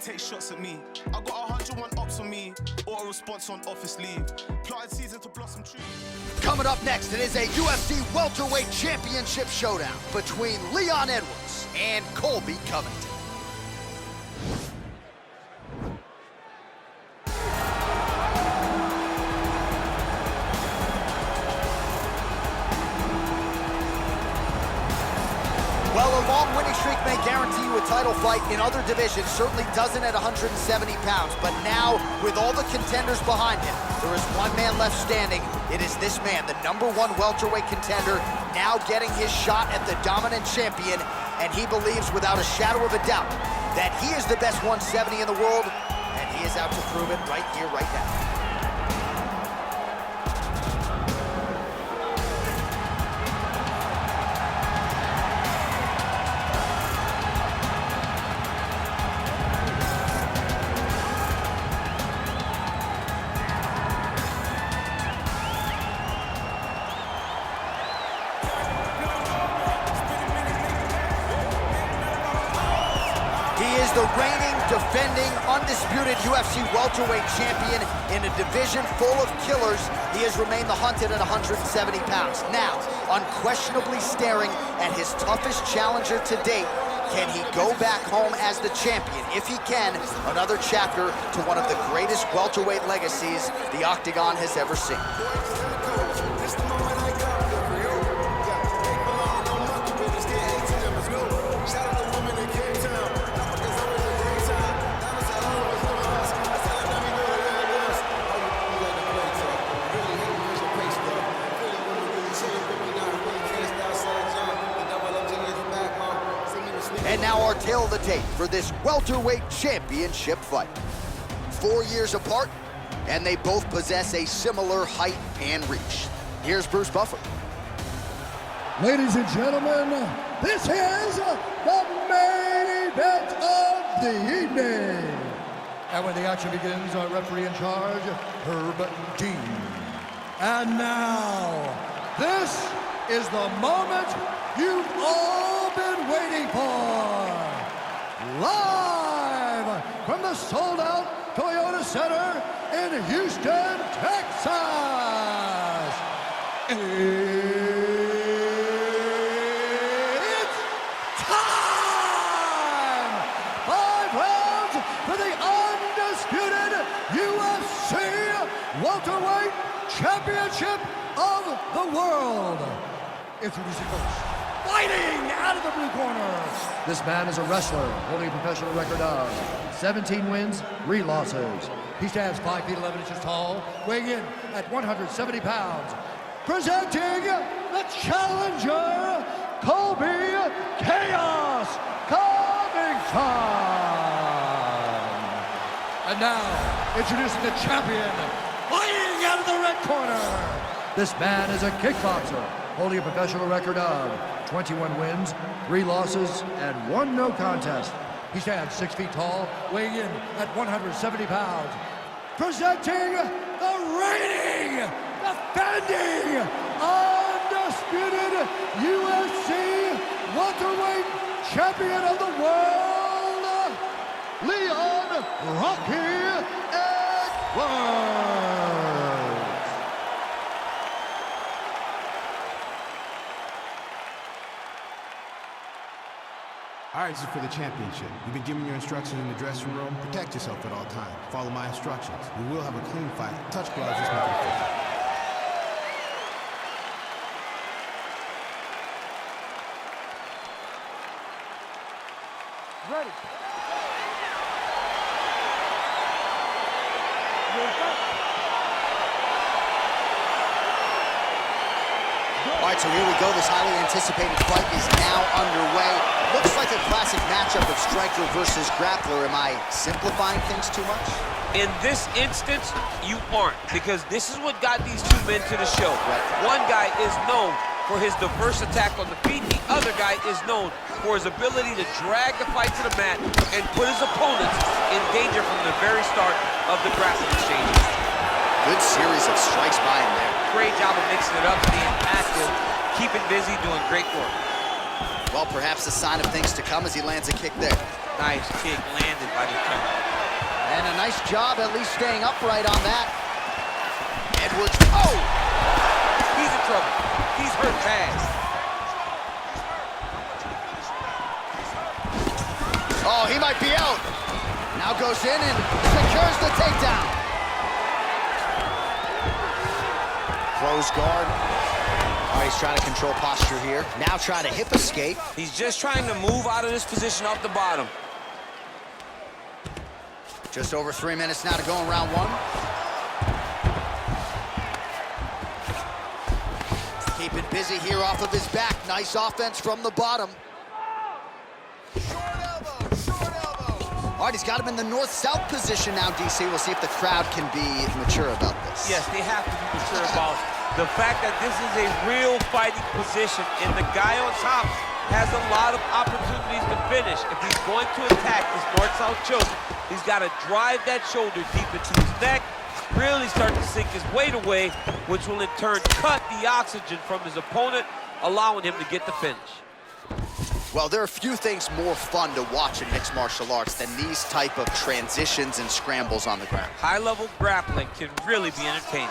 take shots at me. I got 101 ops on me, or a response on office leave. Planted season to blossom trees. Coming up next, it is a UFC welterweight championship showdown between Leon Edwards and Colby Covington. Well, a long winning streak may guarantee you a title fight in other divisions, certainly doesn't at 170 pounds. But now, with all the contenders behind him, there is one man left standing. It is this man, the #1 welterweight contender, now getting his shot at the dominant champion. And he believes without a shadow of a doubt that he is the best 170 in the world, and he is out to prove it right here, right now. The reigning, defending, undisputed UFC welterweight champion in a division full of killers. He has remained the hunted at 170 pounds. Now, unquestionably staring at his toughest challenger to date. Can he go back home as the champion? If he can, another chapter to one of the greatest welterweight legacies the Octagon has ever seen. And now our tale of the tape for this welterweight championship fight. 4 years apart, and they both possess a similar height and reach. Here's Bruce Buffer. Ladies and gentlemen, this is the main event of the evening. And when the action begins, our referee in charge, Herb Dean. And now, this is the moment you've all been waiting for. Live from the sold-out Toyota Center in Houston, Texas. It's time! 5 rounds for the undisputed UFC welterweight championship of the world. Introducing first, fighting out of the blue corner. This man is a wrestler holding a professional record of 17 wins, 3 losses. He stands 5 feet 11 inches tall, weighing in at 170 pounds. Presenting the challenger, Colby Chaos Covington. And now, introducing the champion, fighting out of the red corner. This man is a kickboxer holding a professional record of 21 wins, 3 losses, and 1 no contest. He stands 6 feet tall, weighing in at 170 pounds. Presenting the reigning, defending, undisputed UFC welterweight champion of the world, Leon Rocky Edwards. All right, this is for the championship. You've been given your instructions in the dressing room. Protect yourself at all times. Follow my instructions. We will have a clean fight. Touch gloves, just make it official. Ready. All right, so here we go. This highly anticipated fight is now underway. Looks like a classic matchup of striker versus grappler. Am I simplifying things too much? In this instance, you aren't, because this is what got these two men to the show. Right. One guy is known for his diverse attack on the feet. The other guy is known for his ability to drag the fight to the mat and put his opponents in danger from the very start of the grappling exchanges. Good series of strikes by him there. Great job of mixing it up, being active, keeping busy, doing great work. Well, perhaps a sign of things to come as he lands a kick there. Nice kick landed by the champ. And a nice job at least staying upright on that. Edwards, oh! He's in trouble. He's hurt bad. Oh, he might be out. Now goes in and secures the takedown. Close guard. All right, he's trying to control posture here. Now trying to hip escape. He's just trying to move out of this position off the bottom. Just over 3 minutes now to go in round one. Keep it busy here off of his back. Nice offense from the bottom. Short elbow, short elbow. All right, he's got him in the north-south position now, DC. We'll see if the crowd can be mature about this. Yes, they have to be mature about the fact that this is a real fighting position, and the guy on top has a lot of opportunities to finish. If he's going to attack this north-south choke, he's got to drive that shoulder deep into his neck, really start to sink his weight away, which will in turn cut the oxygen from his opponent, allowing him to get the finish. Well, there are few things more fun to watch in mixed martial arts than these type of transitions and scrambles on the ground. High-level grappling can really be entertaining.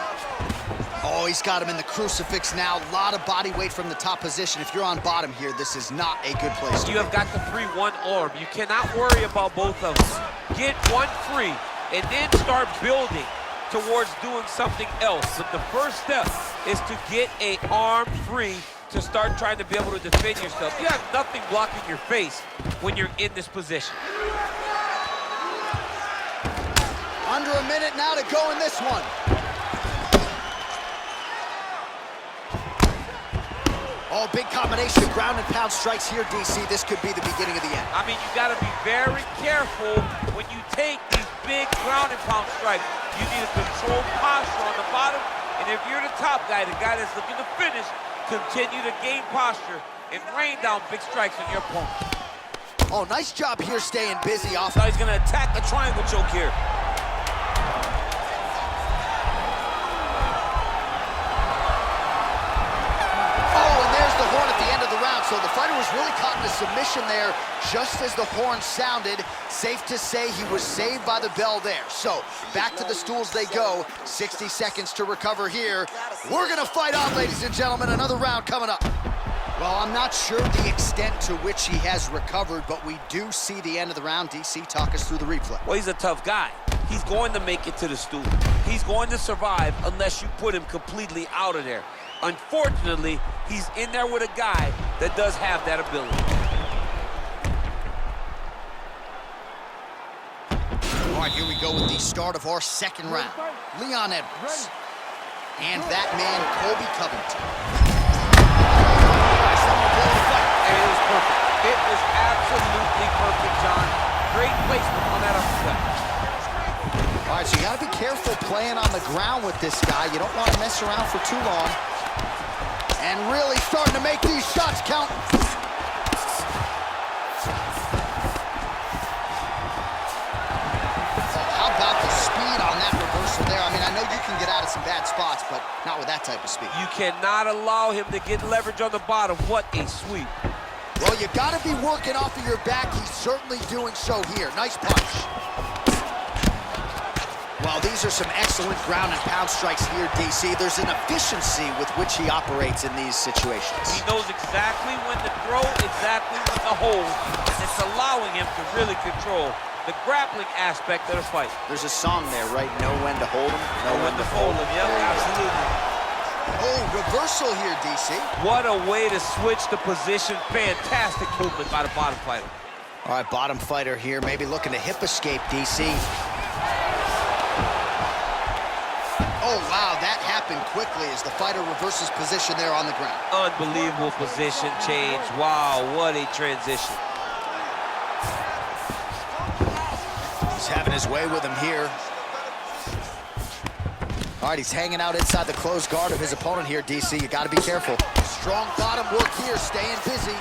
Oh, he's got him in the crucifix now. A lot of body weight from the top position. If you're on bottom here, this is not a good place to be. You have got the 3-1 arm. You cannot worry about both of them. Get one free and then start building towards doing something else. But the first step is to get an arm free to start trying to be able to defend yourself. You have nothing blocking your face when you're in this position. Under a minute now to go in this one. Oh, big combination of ground and pound strikes here, DC. This could be the beginning of the end. I mean, you got to be very careful when you take these big ground and pound strikes. You need a controlled posture on the bottom, and if you're the top guy, the guy that's looking to finish, continue to gain posture and rain down big strikes on your opponent. Oh, nice job here staying busy off. So he's going to attack the triangle choke here. So the fighter was really caught in a submission there just as the horn sounded. Safe to say he was saved by the bell there. So back to the stools they go. 60 seconds to recover here. We're gonna fight on, ladies and gentlemen. Another round coming up. Well, I'm not sure the extent to which he has recovered, but we do see the end of the round. DC, talk us through the replay. Well, he's a tough guy. He's going to make it to the stool. He's going to survive unless you put him completely out of there. Unfortunately, he's in there with a guy that does have that ability. All right, here we go with the start of our second round. Leon Edwards. And that man, Colby Covington. And it was perfect. It was absolutely perfect, John. Great placement on that uppercut. All right, so you got to be careful playing on the ground with this guy. You don't want to mess around for too long. And really starting to make these shots count. Oh, how about the speed on that reversal there? I mean, I know you can get out of some bad spots, but not with that type of speed. You cannot allow him to get leverage on the bottom. What a sweep. Well, you got to be working off of your back. He's certainly doing so here. Nice punch. Well, these are some excellent ground and pound strikes here, DC. There's an efficiency with which he operates in these situations. He knows exactly when to throw, exactly when to hold, and it's allowing him to really control the grappling aspect of the fight. There's a song there, right? Know when to hold him, know when to fold him. Yep, absolutely. Oh, reversal here, DC. What a way to switch the position. Fantastic movement by the bottom fighter. All right, bottom fighter here, maybe looking to hip escape, DC. Oh, wow, that happened quickly as the fighter reverses position there on the ground. Unbelievable position change. Wow, what a transition. He's having his way with him here. All right, he's hanging out inside the closed guard of his opponent here, DC. You got to be careful. Strong bottom work here, staying busy.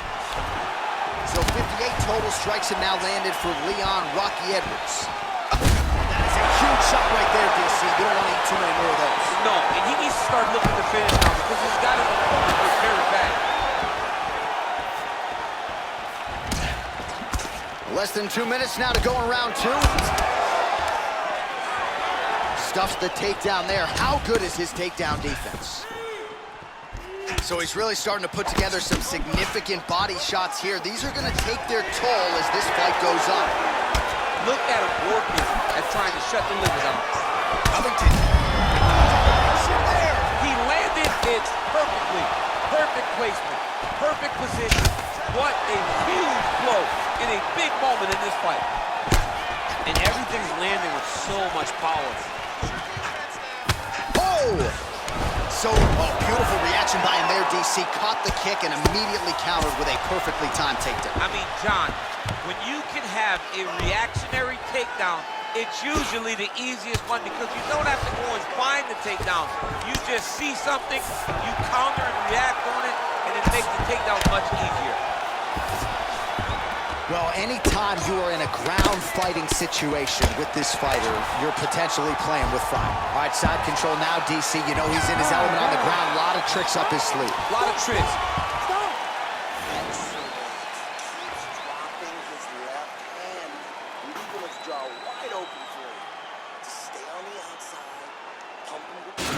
So 58 total strikes have now landed for Leon "Rocky" Edwards. That is a huge shot right there, DC. You don't want to eat too many more of those. No, and he needs to start looking to finish now because he's got his opponent very bad. Less than 2 minutes now to go in round 2. Stuffs the takedown there. How good is his takedown defense? So he's really starting to put together some significant body shots here. These are going to take their toll as this fight goes on. Look at him working at trying to shut the livers out. Covington. He landed it perfectly. Perfect placement, perfect position. What a huge blow in a big moment in this fight. And everything's landing with so much power. Oh! Beautiful reaction by him there, DC. Caught the kick and immediately countered with a perfectly timed takedown. I mean, John, when you can have a reactionary takedown, it's usually the easiest one because you don't have to go and find the takedown. You just see something, you counter and react on it, and it makes the takedown much easier. Well, anytime you are in a ground fighting situation with this fighter, you're potentially playing with fire. All right, side control now, DC. You know he's in his element on the ground. A lot of tricks up his sleeve. A lot of tricks.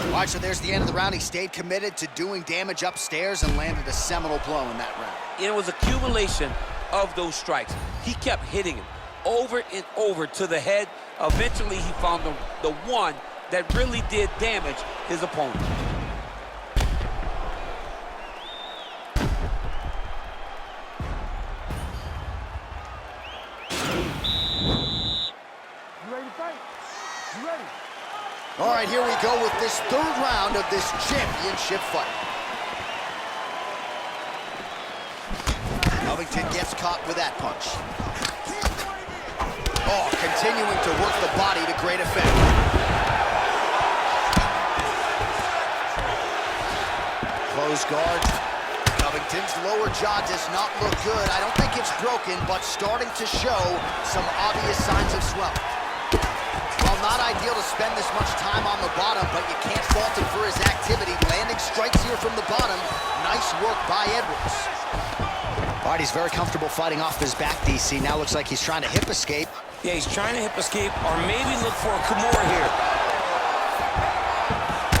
All right, so there's the end of the round. He stayed committed to doing damage upstairs and landed a seminal blow in that round. It was accumulation of those strikes. He kept hitting him over and over to the head. Eventually, he found the one that really did damage his opponent. You ready to fight? You ready? All right, here we go with this third round of this championship fight. Covington gets caught with that punch. Oh, continuing to work the body to great effect. Close guard. Covington's lower jaw does not look good. I don't think it's broken, but starting to show some obvious signs of swelling. Well, not ideal to spend this much time on the bottom, but you can't fault him for his activity. Landing strikes here from the bottom. Nice work by Edwards. All right, he's very comfortable fighting off his back, DC. Now looks like he's trying to hip escape. Yeah, he's trying to hip escape or maybe look for a Kimura here.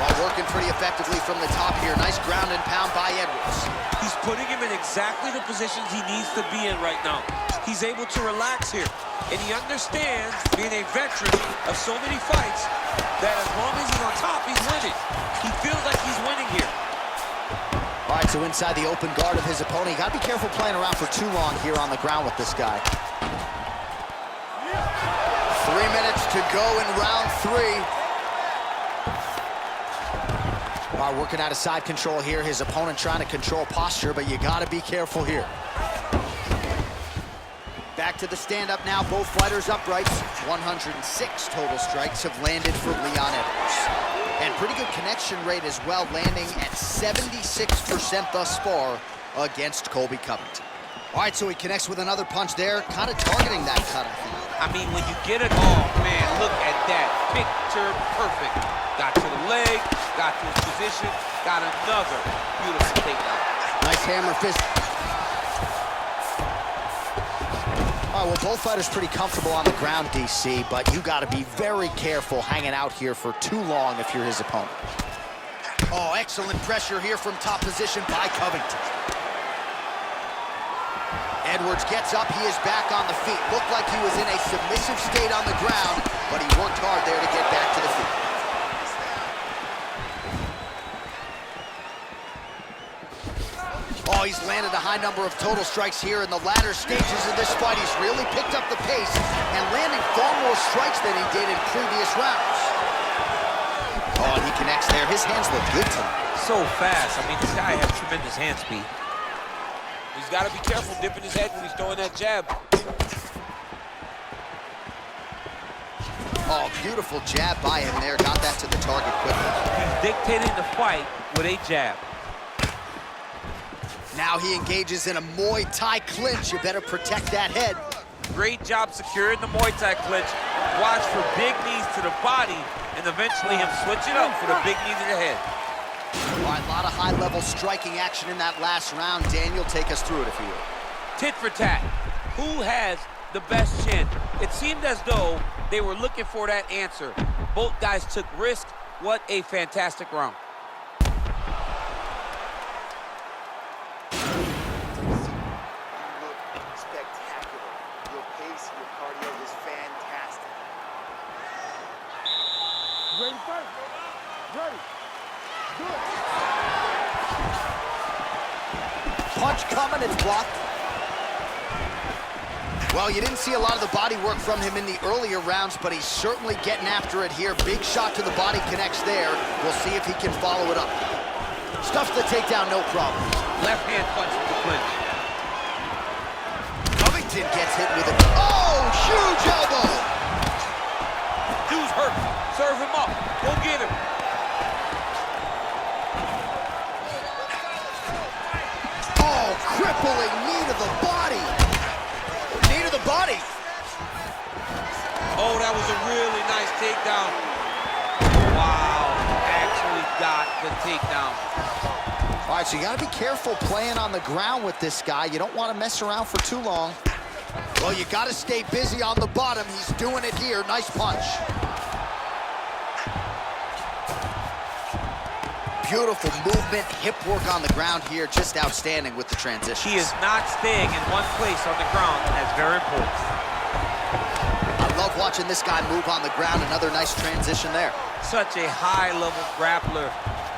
While working pretty effectively from the top here. Nice ground and pound by Edwards. He's putting him in exactly the positions he needs to be in right now. He's able to relax here. And he understands, being a veteran of so many fights, that as long as he's on top, he's winning. He feels like he's winning here. All right, so inside the open guard of his opponent. You got to be careful playing around for too long here on the ground with this guy. 3 minutes to go in round 3. All right, working out of side control here. His opponent trying to control posture, but you got to be careful here. Back to the stand-up now. Both fighters uprights. 106 total strikes have landed for Leon Edwards. And pretty good connection rate as well, landing at 76% thus far against Colby Covington. All right, so he connects with another punch there, kind of targeting that cut, I think. I mean, when you get it, oh man, look at that. Picture perfect. Got to the leg, got to his position, got another beautiful takedown. Nice hammer fist. All right, well, both fighters pretty comfortable on the ground, DC, but you got to be very careful hanging out here for too long if you're his opponent. Oh, excellent pressure here from top position by Covington. Edwards gets up, he is back on the feet. Looked like he was in a submissive state on the ground, but he worked hard there to get back to the feet. Oh, he's landed a high number of total strikes here in the latter stages of this fight. He's really picked up the pace and landing far more strikes than he did in previous rounds. Oh, and he connects there. His hands look good tonight. So fast. I mean, this guy has tremendous hand speed. He's got to be careful dipping his head when he's throwing that jab. Oh, beautiful jab by him there. Got that to the target quickly. He's dictating the fight with a jab. Now he engages in a Muay Thai clinch. You better protect that head. Great job securing the Muay Thai clinch. Watch for big knees to the body and eventually him switching up for the big knee to the head. All right, a lot of high-level striking action in that last round. Daniel, take us through it if you will. Tit for tat. Who has the best chin. It seemed as though they were looking for that answer. Both guys took risk. What a fantastic round. Spectacular. Your pace, your cardio is fantastic. Ready, fight. Ready. Good. Punch coming, it's blocked. Well, you didn't see a lot of the body work from him in the earlier rounds, but he's certainly getting after it here. Big shot to the body connects there. We'll see if he can follow it up. Stuffs the takedown, no problem. Left hand punch to the clinch. Covington gets hit with a... Oh, huge elbow! Dude's hurt. Serve him up. Go get him. Oh, crippling knee to the body. Knee to the body. Oh, that was a really nice takedown. Wow, actually got the takedown. All right, so you got to be careful playing on the ground with this guy. You don't want to mess around for too long. Well, you got to stay busy on the bottom. He's doing it here. Nice punch. Beautiful movement, hip work on the ground here. Just outstanding with the transition. He is not staying in one place on the ground, and that's very important. I love watching this guy move on the ground. Another nice transition there. Such a high-level grappler.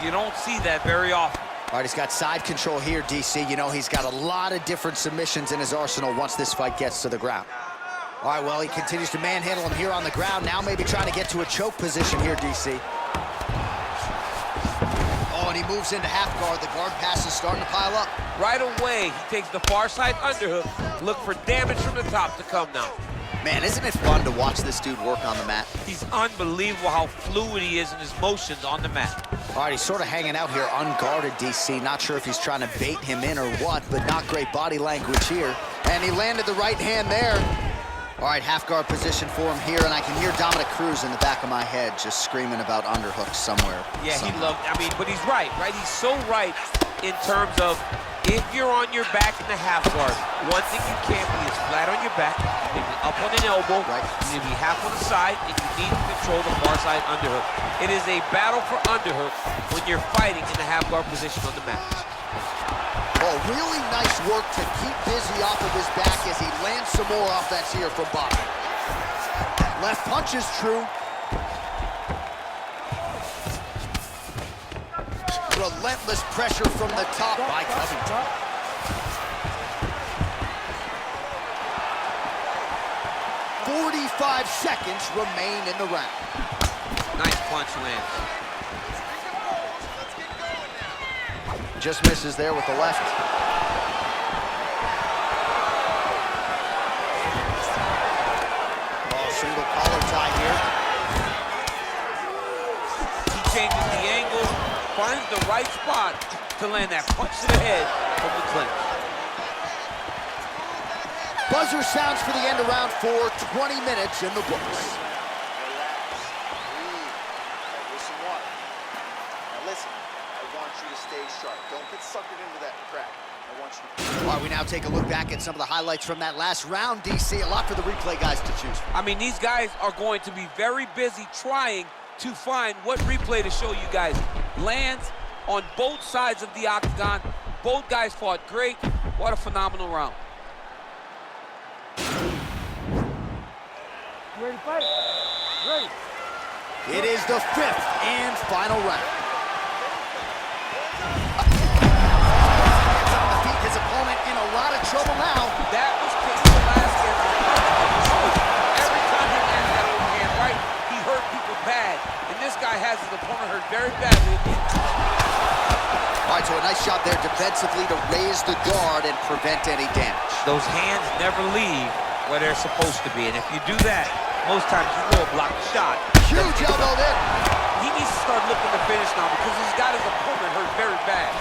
You don't see that very often. All right, he's got side control here, DC. You know, he's got a lot of different submissions in his arsenal once this fight gets to the ground. All right, well, he continues to manhandle him here on the ground. Now maybe trying to get to a choke position here, DC. Oh, and he moves into half guard. The guard pass is starting to pile up. Right away, he takes the far side underhook. Look for damage from the top to come now. Man, isn't it fun to watch this dude work on the mat? He's unbelievable how fluid he is in his motions on the mat. All right, he's sort of hanging out here unguarded, DC. Not sure if he's trying to bait him in or what, but not great body language here. And he landed the right hand there. All right, half guard position for him here, and I can hear Dominic Cruz in the back of my head just screaming about underhooks somewhere. Yeah, he loved, but he's right? He's so right in terms of if you're on your back in the half guard, one thing you can't be is flat on your back. You need to be up on an elbow, you need to be half on the side, and you need to control the far side underhook. It is a battle for underhook when you're fighting in the half guard position on the mat. Oh, really nice work to keep busy off of his back as he lands some more offense here from bottom. Left punch is true. Relentless pressure from the top by Covington. "45 seconds remain in the round." Nice punch lands. Just misses there with the left. Oh, single collar tie here. He changes the angle, finds the right spot to land that punch to the head from the clinch. Buzzer sounds for the end of round 4, 20 minutes in the books. Don't get suckered into that trap. I want you to... All right, we now take a look back at some of the highlights from that last round, DC. A lot for the replay guys to choose from. I mean, these guys are going to be very busy trying to find what replay to show you guys. Lands on both sides of the octagon. Both guys fought great. What a phenomenal round. Ready, fight. Ready. It is the 5th and final round. His opponent in a lot of trouble now. That was Cain Velasquez. Every time he lands that overhand right, he hurt people bad. And this guy has his opponent hurt very badly. All right, so a nice shot there defensively to raise the guard and prevent any damage. Those hands never leave where they're supposed to be. And if you do that, most times you will block the shot. Huge elbow there. He needs to start looking to finish now because he's got his opponent hurt very bad.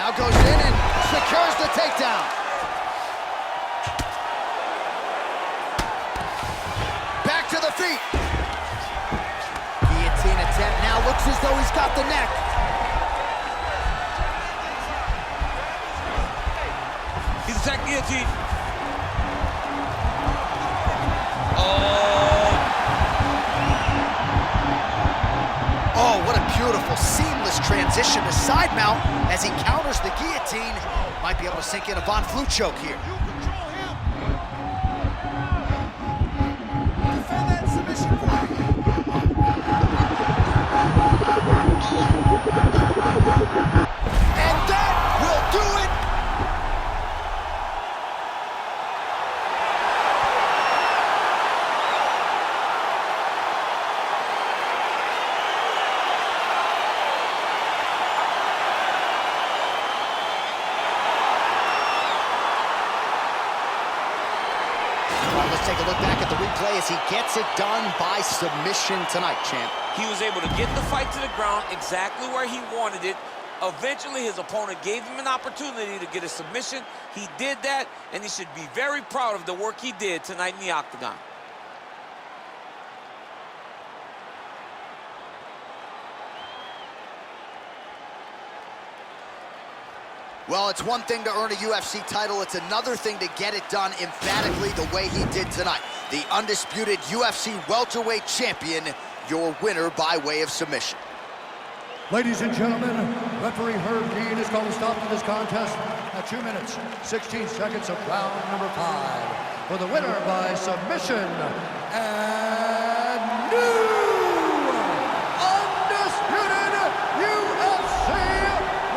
Now goes in and secures the takedown. Back to the feet. Guillotine attempt now looks as though he's got the neck. attack guillotine. Oh, what a beautiful, seamless transition to side mount as he counters the guillotine. Might be able to sink in a Von Flue choke here. Defend that submission point. And that will do it. Let's take a look back at the replay as he gets it done by submission tonight, champ. He was able to get the fight to the ground exactly where he wanted it. Eventually, his opponent gave him an opportunity to get a submission. He did that, and he should be very proud of the work he did tonight in the octagon. Well, it's one thing to earn a UFC title. It's another thing to get it done emphatically the way he did tonight. The undisputed UFC welterweight champion, your winner by way of submission. Ladies and gentlemen, referee Herb Dean has called a stop to this contest at 2 minutes, 16 seconds of round number 5. For the winner by submission, and new undisputed UFC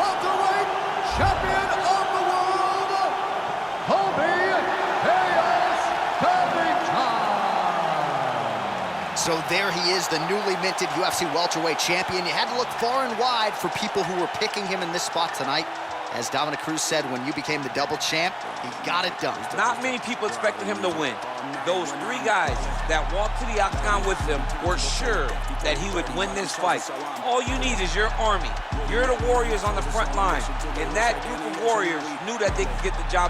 welterweight champion of the world, Colby Covington. So there he is, the newly minted UFC welterweight champion. You had to look far and wide for people who were picking him in this spot tonight. As Dominic Cruz said, when you became the double champ, he got it done. Not many people expected him to win. Those 3 guys that walked to the octagon with him were sure that he would win this fight. All you need is your army. You're the warriors on the front line. And that group of warriors knew that they could get the job